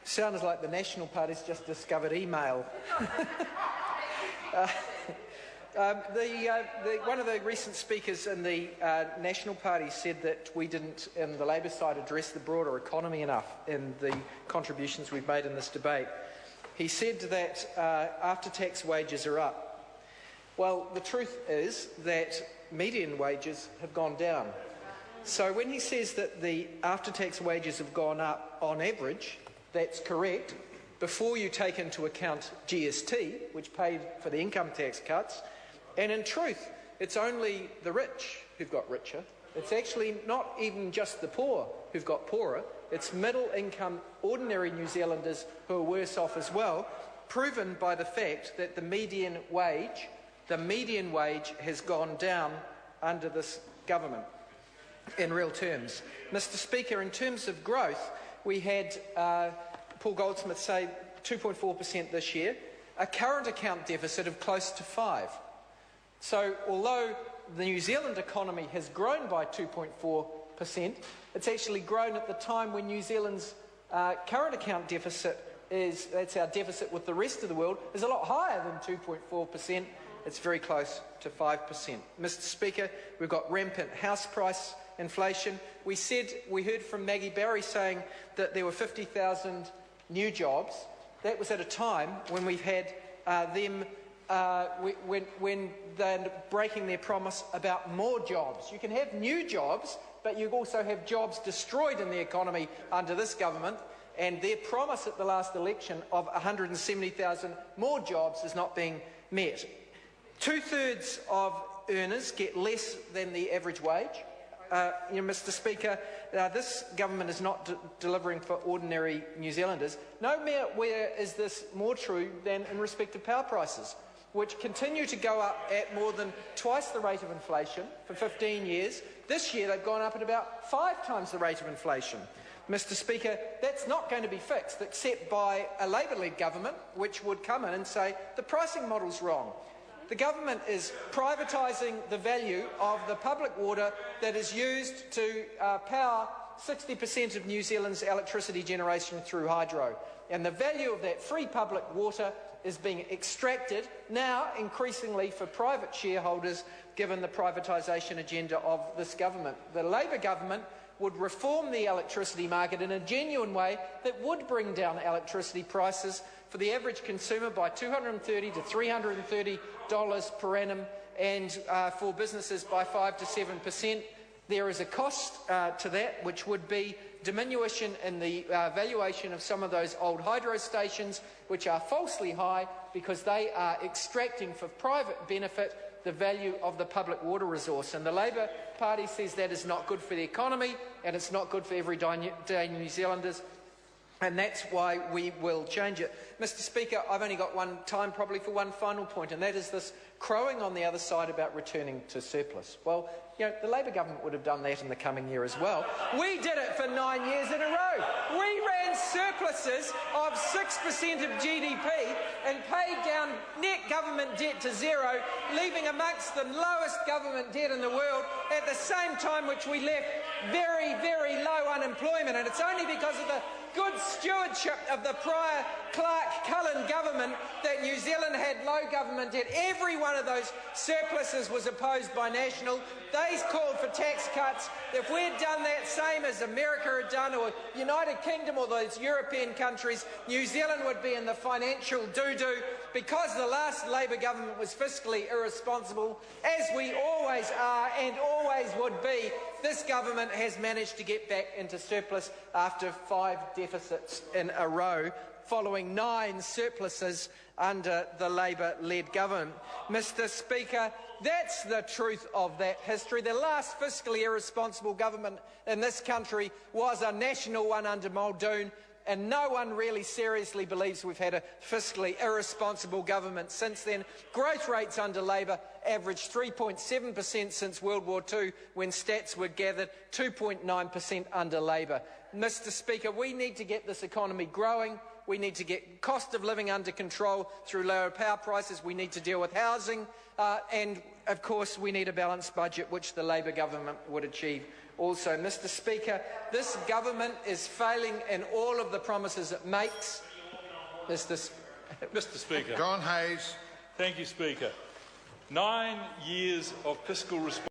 Sounds like the National Party's just discovered email. One of the recent speakers in the National Party said that we didn't, in the Labour side, address the broader economy enough in the contributions we've made in this debate. He said that after-tax wages are up. Well, the truth is that median wages have gone down. So when he says that the after-tax wages have gone up on average, that's correct, before you take into account GST, which paid for the income tax cuts. And in truth, it's only the rich who've got richer. It's actually not even just the poor who've got poorer. It's middle-income, ordinary New Zealanders who are worse off as well, proven by the fact that the median wage has gone down under this government in real terms. Mr. Speaker, in terms of growth, we had Paul Goldsmith say 2.4% this year, a current account deficit of close to 5%. So although the New Zealand economy has grown by 2.4%, it's actually grown at the time when New Zealand's current account deficit that's our deficit with the rest of the world, is a lot higher than 2.4%. It's very close to 5%. Mr. Speaker, we've got rampant house price inflation. We heard from Maggie Barry saying that there were 50,000 new jobs. That was at a time when we've had when they're breaking their promise about more jobs. You can have new jobs, but you also have jobs destroyed in the economy under this government, and their promise at the last election of 170,000 more jobs is not being met. Two-thirds of earners get less than the average wage. Mr. Speaker, this government is not delivering for ordinary New Zealanders. Nowhere is this more true than in respect of power prices, which continue to go up at more than twice the rate of inflation for 15 years. This year they've gone up at about 5 times the rate of inflation. Mr. Speaker, that's not going to be fixed except by a Labour-led government which would come in and say the pricing model's wrong. The government is privatising the value of the public water that is used to power 60% of New Zealand's electricity generation through hydro. And the value of that free public water is being extracted now increasingly for private shareholders, given the privatisation agenda of this government. The Labour government would reform the electricity market in a genuine way that would bring down electricity prices for the average consumer by $230 to $330 per annum, and for businesses by 5 to 7%. There is a cost to that, which would be diminution in the valuation of some of those old hydro stations, which are falsely high because they are extracting for private benefit the value of the public water resource. And the Labour Party says that is not good for the economy and it's not good for everyday New Zealanders. And that's why we will change it. Mr. Speaker, I've only got time probably for one final point, and that is this crowing on the other side about returning to surplus. Well, the Labour government would have done that in the coming year as well. We did it for 9 years in a row. We ran surpluses of 6% of GDP and paid down net government debt to zero, leaving amongst the lowest government debt in the world at the same time which we left very, very low unemployment. And it's only because of the good stewardship of the prior Clark-Cullen government that New Zealand had low government debt. Every one of those surpluses was opposed by National. They called for tax cuts. If we'd done that same as America had done, or United Kingdom, or those European countries, New Zealand would be in the financial doo-doo. Because the last Labour government was fiscally irresponsible, as we always are and always would be, this government has managed to get back into surplus after 5 deficits in a row, following 9 surpluses under the Labour-led government. Mr. Speaker, that's the truth of that history. The last fiscally irresponsible government in this country was a national one under Muldoon, and no one really seriously believes we've had a fiscally irresponsible government since then. Growth rates under Labour averaged 3.7% since World War II, when stats were gathered, 2.9% under Labour. Mr. Speaker, we need to get this economy growing. We need to get cost of living under control through lower power prices. We need to deal with housing and of course, we need a balanced budget, which the Labor government would achieve also. Mr Speaker, this government is failing in all of the promises it makes. Mr Speaker. John Hayes. Thank you, Speaker. 9 years of fiscal responsibility.